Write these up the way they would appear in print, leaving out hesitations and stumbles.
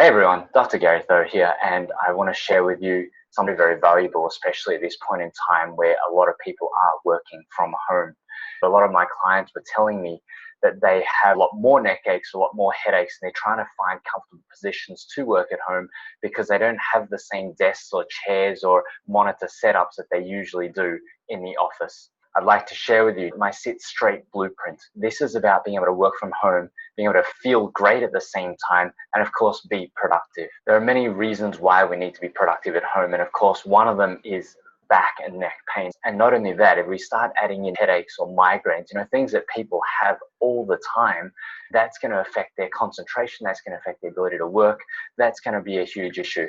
Hey everyone, Dr. Gary Tho here, and I want to share with you something very valuable, especially at this point in time where a lot of people are working from home. A lot of my clients were telling me that they have a lot more neck aches, a lot more headaches, and they're trying to find comfortable positions to work at home because they don't have the same desks or chairs or monitor setups that they usually do in the office. I'd like to share with you my Sit Straight blueprint. This is about being able to work from home, being able to feel great at the same time, and of course, be productive. There are many reasons why we need to be productive at home, and of course, one of them is back and neck pain. And not only that, if we start adding in headaches or migraines, things that people have all the time, that's going to affect their concentration, that's going to affect their ability to work, that's going to be a huge issue.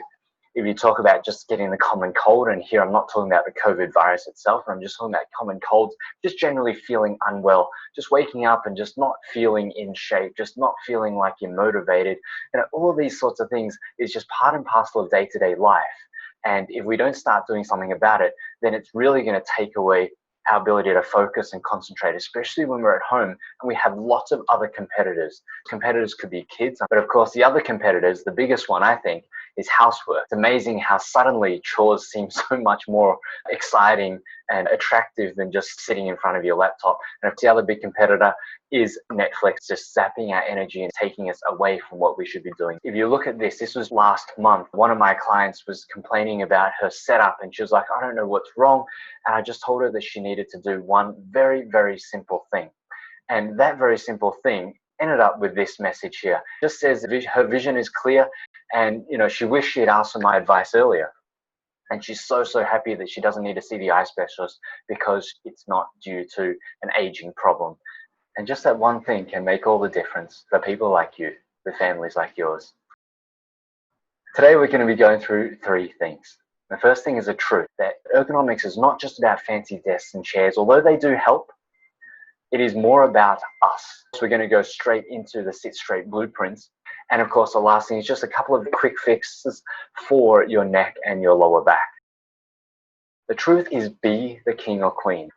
If you talk about just getting the common cold, and here I'm not talking about the COVID virus itself, I'm just talking about common colds, just generally feeling unwell, just waking up and just not feeling in shape, just not feeling like you're motivated. All of these sorts of things is just part and parcel of day-to-day life. And if we don't start doing something about it, then it's really going to take away our ability to focus and concentrate, especially when we're at home and we have lots of other competitors. Competitors could be kids, but of course the other competitors, the biggest one I think, is housework. It's amazing how suddenly chores seem so much more exciting and attractive than just sitting in front of your laptop. And if the other big competitor is Netflix, just zapping our energy and taking us away from what we should be doing. If you look at this was last month. One of my clients was complaining about her setup and she was like, I don't know what's wrong. And I just told her that she needed to do one very, very simple thing. And that very simple thing ended up with this message here. It just says her vision is clear, and she wished she had asked for my advice earlier. And she's so happy that she doesn't need to see the eye specialist because it's not due to an aging problem. And just that one thing can make all the difference for people like you, for families like yours. Today we're going to be going through three things. The first thing is a truth that ergonomics is not just about fancy desks and chairs, although they do help. It is more about us. So we're going to go straight into the Sit Straight blueprints. And of course, the last thing is just a couple of quick fixes for your neck and your lower back. The truth is, be the king or queen.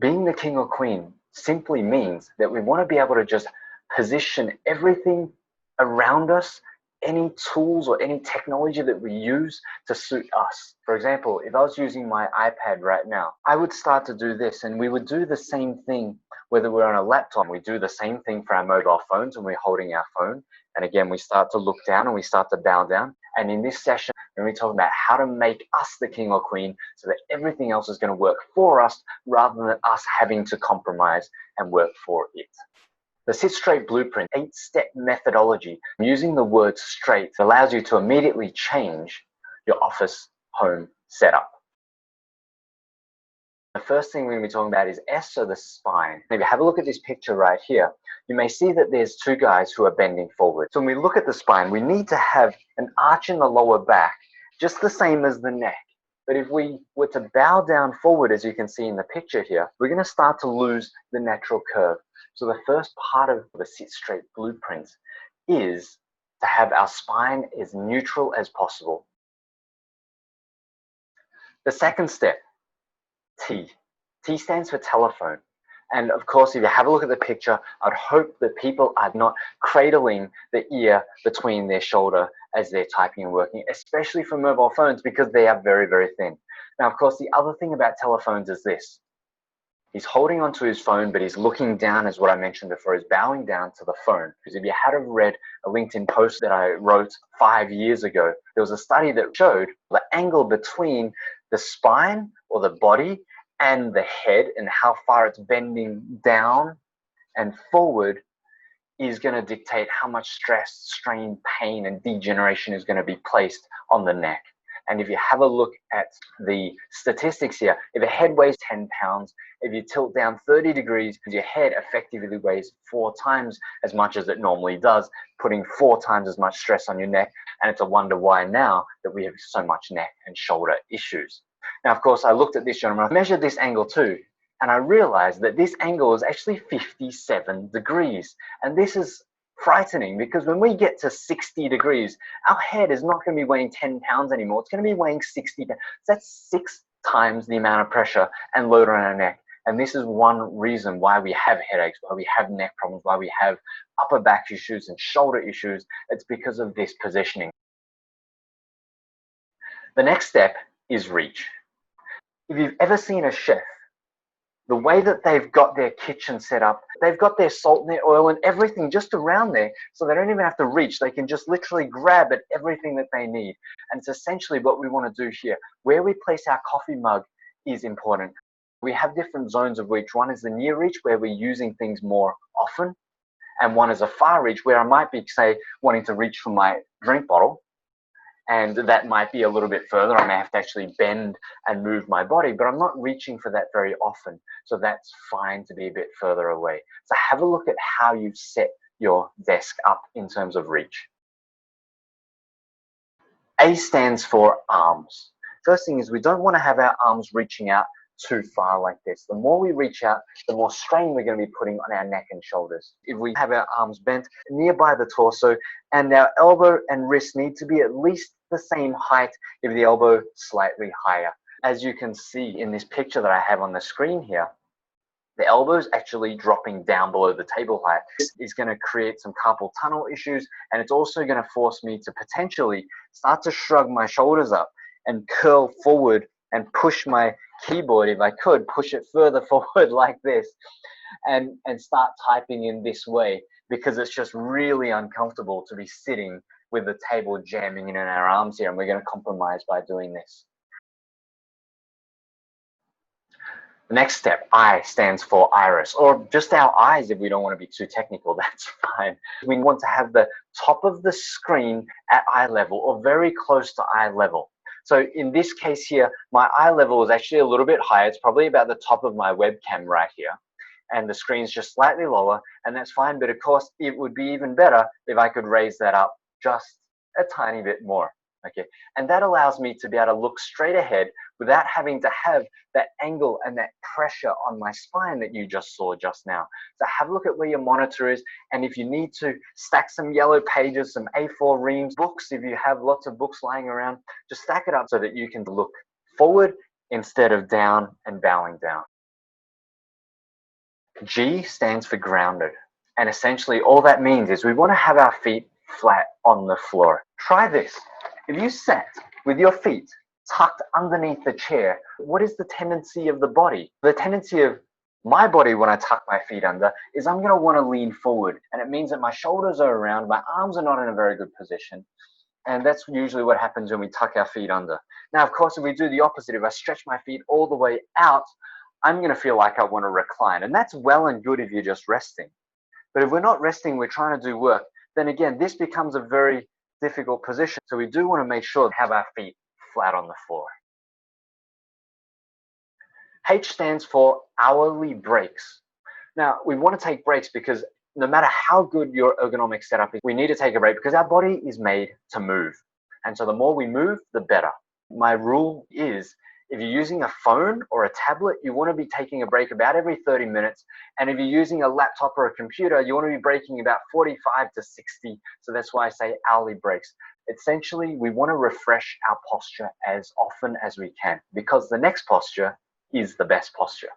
Being the king or queen simply means that we want to be able to just position everything around us, any tools or any technology that we use to suit us. For example, if I was using my iPad right now, I would start to do this, and we would do the same thing whether we're on a laptop. We do the same thing for our mobile phones when we're holding our phone. And again, we start to look down and we start to bow down. And in this session, we're going to be talking about how to make us the king or queen so that everything else is going to work for us rather than us having to compromise and work for it. The Sit Straight blueprint, 8-step methodology, using the word straight allows you to immediately change your office home setup. The first thing we're going to be talking about is S, so the spine. If you have a look at this picture right here, you may see that there's two guys who are bending forward. So when we look at the spine, we need to have an arch in the lower back, just the same as the neck. But if we were to bow down forward, as you can see in the picture here, we're going to start to lose the natural curve. So the first part of the Sit Straight blueprint is to have our spine as neutral as possible. The second step, T. T stands for telephone. And of course, if you have a look at the picture, I'd hope that people are not cradling the ear between their shoulder as they're typing and working, especially for mobile phones, because they are very, very thin. Now, of course, the other thing about telephones is this. He's holding onto his phone, but he's looking down, as what I mentioned before. He's bowing down to the phone. Because if you had read a LinkedIn post that I wrote 5 years ago, there was a study that showed the angle between the spine or the body and the head and how far it's bending down and forward is going to dictate how much stress, strain, pain, and degeneration is going to be placed on the neck. And if you have a look at the statistics here, if a head weighs 10 pounds, if you tilt down 30 degrees, your head effectively weighs 4 times as much as it normally does, putting 4 times as much stress on your neck. And it's a wonder why now that we have so much neck and shoulder issues. Now, of course, I looked at this gentleman, I measured this angle too, and I realized that this angle is actually 57 degrees. And this is frightening because when we get to 60 degrees, our head is not going to be weighing 10 pounds anymore. It's going to be weighing 60 pounds. So that's 6 times the amount of pressure and load on our neck. And this is one reason why we have headaches, why we have neck problems, why we have upper back issues and shoulder issues. It's because of this positioning. The next step is reach. If you've ever seen a chef, the way that they've got their kitchen set up, they've got their salt and their oil and everything just around there, so they don't even have to reach. They can just literally grab at everything that they need. And it's essentially what we want to do here. Where we place our coffee mug is important. We have different zones of reach. One is the near reach, where we're using things more often, and one is a far reach, where I might be, say, wanting to reach for my drink bottle, and that might be a little bit further. I may have to actually bend and move my body, but I'm not reaching for that very often. So that's fine to be a bit further away. So have a look at how you've set your desk up in terms of reach. A stands for arms. First thing is, we don't want to have our arms reaching out too far like this. The more we reach out, the more strain we're going to be putting on our neck and shoulders. If we have our arms bent nearby the torso, and our elbow and wrist need to be at least the same height, if the elbow slightly higher. As you can see in this picture that I have on the screen here, the elbow is actually dropping down below the table height. This is going to create some carpal tunnel issues, and it's also going to force me to potentially start to shrug my shoulders up and curl forward and push my keyboard, if I could, push it further forward like this, and start typing in this way, because it's just really uncomfortable to be sitting with the table jamming in our arms here, and we're going to compromise by doing this. The next step, I, stands for iris, or just our eyes if we don't want to be too technical, that's fine. We want to have the top of the screen at eye level or very close to eye level. So in this case here, my eye level is actually a little bit higher. It's probably about the top of my webcam right here. And the screen's just slightly lower, and that's fine. But of course, it would be even better if I could raise that up just a tiny bit more. Okay, and that allows me to be able to look straight ahead without having to have that angle and that pressure on my spine that you just saw just now. So have a look at where your monitor is, and if you need to stack some yellow pages, some A4 reams, books, if you have lots of books lying around, just stack it up so that you can look forward instead of down and bowing down. G stands for grounded, and essentially all that means is we want to have our feet flat on the floor. Try this. If you sat with your feet tucked underneath the chair, what is the tendency of the body? The tendency of my body when I tuck my feet under is I'm going to want to lean forward, and it means that my shoulders are around, my arms are not in a very good position, and that's usually what happens when we tuck our feet under. Now, of course, if we do the opposite, if I stretch my feet all the way out, I'm going to feel like I want to recline, and that's well and good if you're just resting. But if we're not resting, we're trying to do work, then again, this becomes a very difficult position. So we do want to make sure to have our feet flat on the floor. H stands for hourly breaks. Now, we want to take breaks because no matter how good your ergonomic setup is, we need to take a break because our body is made to move. And so the more we move, the better. My rule is, if you're using a phone or a tablet, you want to be taking a break about every 30 minutes. And if you're using a laptop or a computer, you want to be breaking about 45 to 60. So that's why I say hourly breaks. Essentially, we want to refresh our posture as often as we can, because the next posture is the best posture.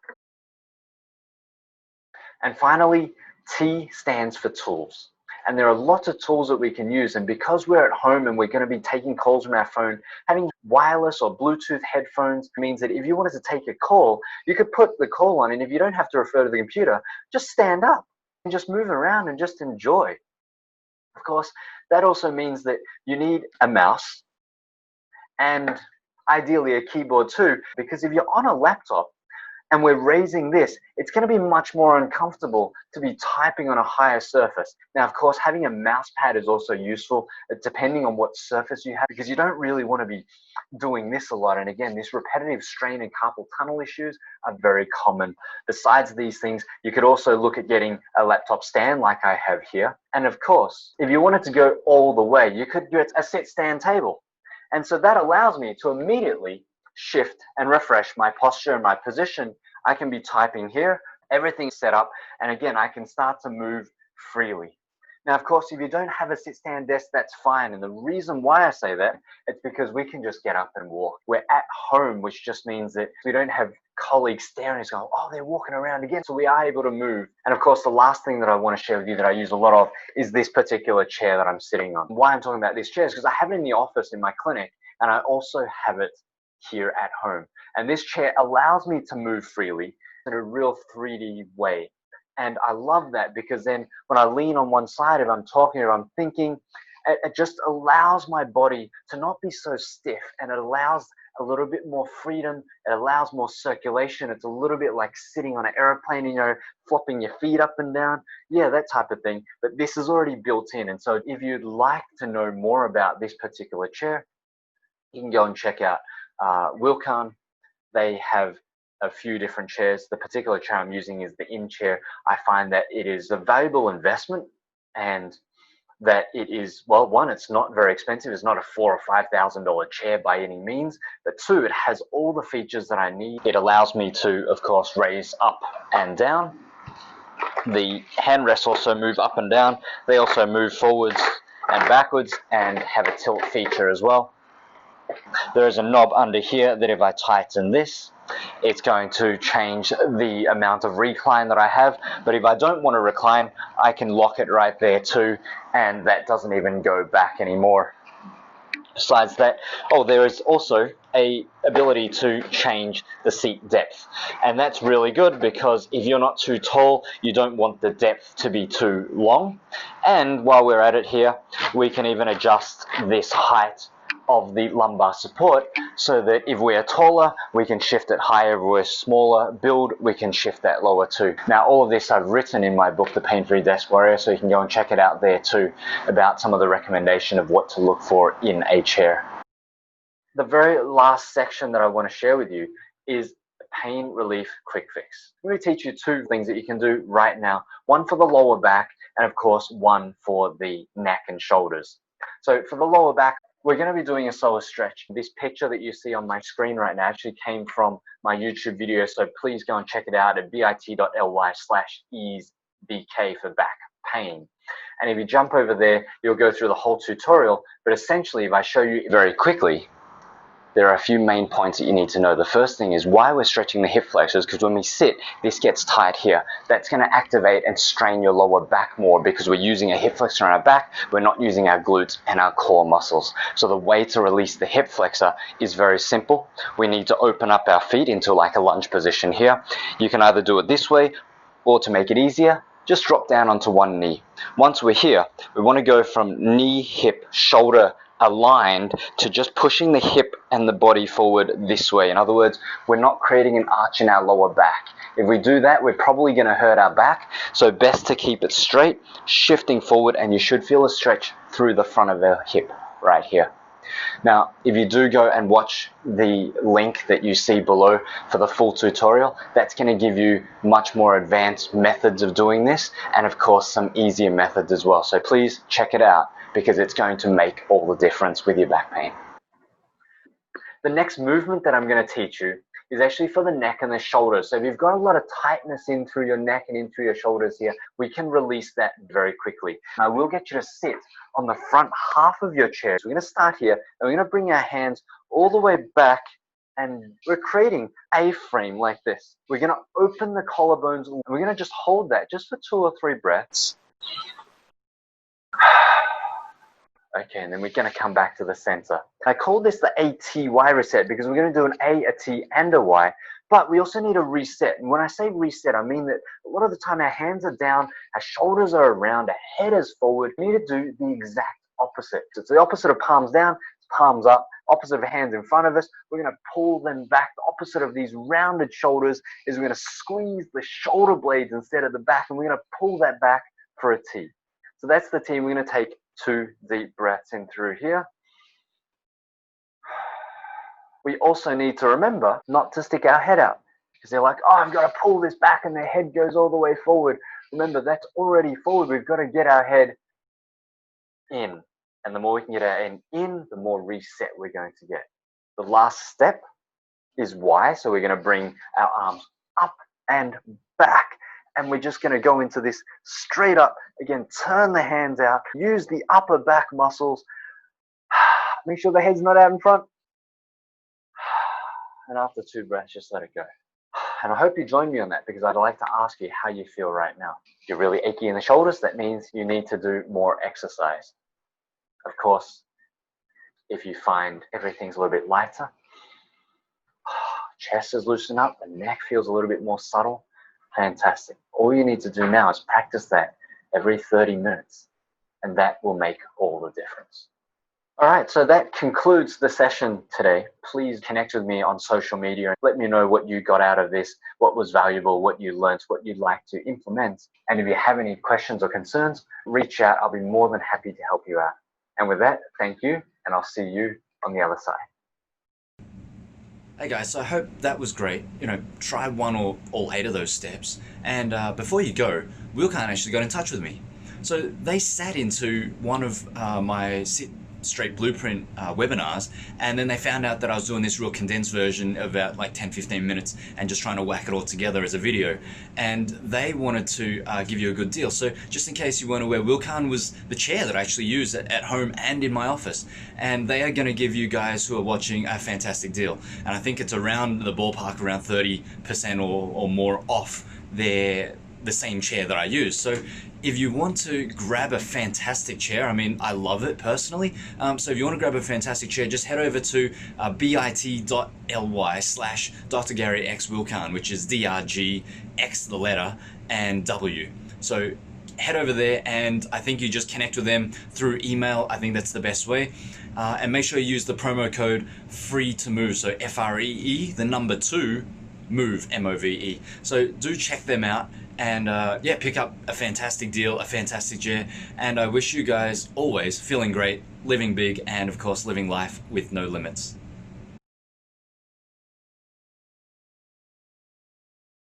And finally, T stands for tools. And there are lots of tools that we can use. And because we're at home and we're going to be taking calls from our phone, having wireless or Bluetooth headphones means that if you wanted to take a call, you could put the call on. And if you don't have to refer to the computer, just stand up and just move around and just enjoy. Of course, that also means that you need a mouse and ideally a keyboard too, because if you're on a laptop and we're raising this, it's going to be much more uncomfortable to be typing on a higher surface. Now, of course, having a mouse pad is also useful depending on what surface you have, because you don't really want to be doing this a lot. And again, this repetitive strain and carpal tunnel issues are very common. Besides these things, you could also look at getting a laptop stand like I have here. And of course, if you wanted to go all the way, you could get a sit stand table. And so that allows me to immediately shift and refresh my posture and my position. I can be typing here, everything's set up, and again, I can start to move freely. Now, of course, if you don't have a sit-stand desk, that's fine. And the reason why I say that, it's because we can just get up and walk. We're at home, which just means that we don't have colleague staring, he's going, oh, they're walking around again. So we are able to move. And of course, the last thing that I want to share with you that I use a lot of is this particular chair that I'm sitting on. Why I'm talking about this chair is because I have it in the office in my clinic, and I also have it here at home. And this chair allows me to move freely in a real 3D way. And I love that because then when I lean on one side, if I'm talking or I'm thinking, it just allows my body to not be so stiff, and it allows a little bit more freedom. It allows more circulation. It's a little bit like sitting on an airplane, you know, flopping your feet up and down. Yeah, that type of thing. But this is already built in. And so if you'd like to know more about this particular chair, you can go and check out Wilcan. They have a few different chairs. The particular chair I'm using is the In chair. I find that it is a valuable investment, and that it is, well, one, it's not very expensive. It's not a $4,000 or $5,000 chair by any means. But two, it has all the features that I need. It allows me to, of course, raise up and down. The handrests also move up and down. They also move forwards and backwards and have a tilt feature as well. There is a knob under here that if I tighten this, it's going to change the amount of recline that I have. But if I don't want to recline, I can lock it right there too, and that doesn't even go back anymore. Besides that, there is also a ability to change the seat depth, and that's really good because if you're not too tall, you don't want the depth to be too long. And while we're at it here, we can even adjust this height of the lumbar support so that if we are taller, we can shift it higher. If we're smaller build, we can shift that lower too. Now, all of this I've written in my book, The Pain-Free Desk Warrior, so you can go and check it out there too, about some of the recommendation of what to look for in a chair. The very last section that I want to share with you is a pain relief quick fix. I'm going to teach you two things that you can do right now. One for the lower back, and of course, one for the neck and shoulders. So for the lower back, we're going to be doing a solo stretch. This picture that you see on my screen right now actually came from my YouTube video, so please go and check it out at bit.ly/easebk for back pain. And if you jump over there, you'll go through the whole tutorial. But essentially, if I show you very quickly, there are a few main points that you need to know. The first thing is why we're stretching the hip flexors, because when we sit, this gets tight here. That's going to activate and strain your lower back more because we're using a hip flexor on our back. We're not using our glutes and our core muscles. So the way to release the hip flexor is very simple. We need to open up our feet into like a lunge position here. You can either do it this way, or to make it easier, just drop down onto one knee. Once we're here, we want to go from knee, hip, shoulder aligned to just pushing the hip and the body forward this way. In other words, we're not creating an arch in our lower back. If we do that, we're probably going to hurt our back. So best to keep it straight, shifting forward, and you should feel a stretch through the front of the hip right here. Now, if you do go and watch the link that you see below for the full tutorial, that's going to give you much more advanced methods of doing this, and of course some easier methods as well. So please check it out, because it's going to make all the difference with your back pain. The next movement that I'm going to teach you is actually for the neck and the shoulders. So if you've got a lot of tightness in through your neck and in through your shoulders here, we can release that very quickly. I will get you to sit on the front half of your chair. So we're going to start here, and we're going to bring our hands all the way back, and we're creating a frame like this. We're going to open the collarbones, and we're going to just hold that just for 2 or 3 breaths. Okay, and then we're going to come back to the center. I call this the ATY reset because we're going to do an A, a T, and a Y, but we also need a reset. And when I say reset, I mean that a lot of the time our hands are down, our shoulders are around, our head is forward. We need to do the exact opposite. It's the opposite of palms down, it's palms up. Opposite of hands in front of us, we're going to pull them back. The opposite of these rounded shoulders is we're going to squeeze the shoulder blades instead of the back, and we're going to pull that back for a T. So that's the T. We're going to take 2 deep breaths in through here. We also need to remember not to stick our head out, because they're like, oh, I've got to pull this back, and their head goes all the way forward. Remember, that's already forward. We've got to get our head in. And the more we can get our head in, the more reset we're going to get. The last step is Y. So we're going to bring our arms up and back. And we're just going to go into this straight up. Again, turn the hands out. Use the upper back muscles. Make sure the head's not out in front. And after 2 breaths, just let it go. And I hope you join me on that, because I'd like to ask you how you feel right now. If you're really achy in the shoulders, that means you need to do more exercise. Of course, if you find everything's a little bit lighter, chest is loosened up, the neck feels a little bit more subtle, fantastic. All you need to do now is practice that every 30 minutes, and that will make all the difference. All right, so that concludes the session today. Please connect with me on social media. Let me know what you got out of this, what was valuable, what you learned, what you'd like to implement. And if you have any questions or concerns, reach out. I'll be more than happy to help you out. And with that, thank you, and I'll see you on the other side. Hey guys, so I hope that was great. Try one or all 8 of those steps. And before you go, Willcan actually got in touch with me. So they sat into one of my Sit Straight Blueprint webinars, and then they found out that I was doing this real condensed version of about like 10-15 minutes and just trying to whack it all together as a video, and they wanted to give you a good deal. So just in case you weren't aware, Willcan was the chair that I actually use at home and in my office, and they are going to give you guys who are watching a fantastic deal, and I think it's around the ballpark, around 30% or more off the same chair that I use. So if you want to grab a fantastic chair, I mean, I love it personally. So if you want to grab a fantastic chair, just head over to bit.ly/Dr. Gary X Willcan, which is DRG X the letter and W. So head over there, and I think you just connect with them through email. I think that's the best way. And make sure you use the promo code FREE to move. So FREE, the number 2, move, MOVE. So do check them out. And yeah, pick up a fantastic deal, a fantastic chair, and I wish you guys always feeling great, living big, and of course living life with no limits.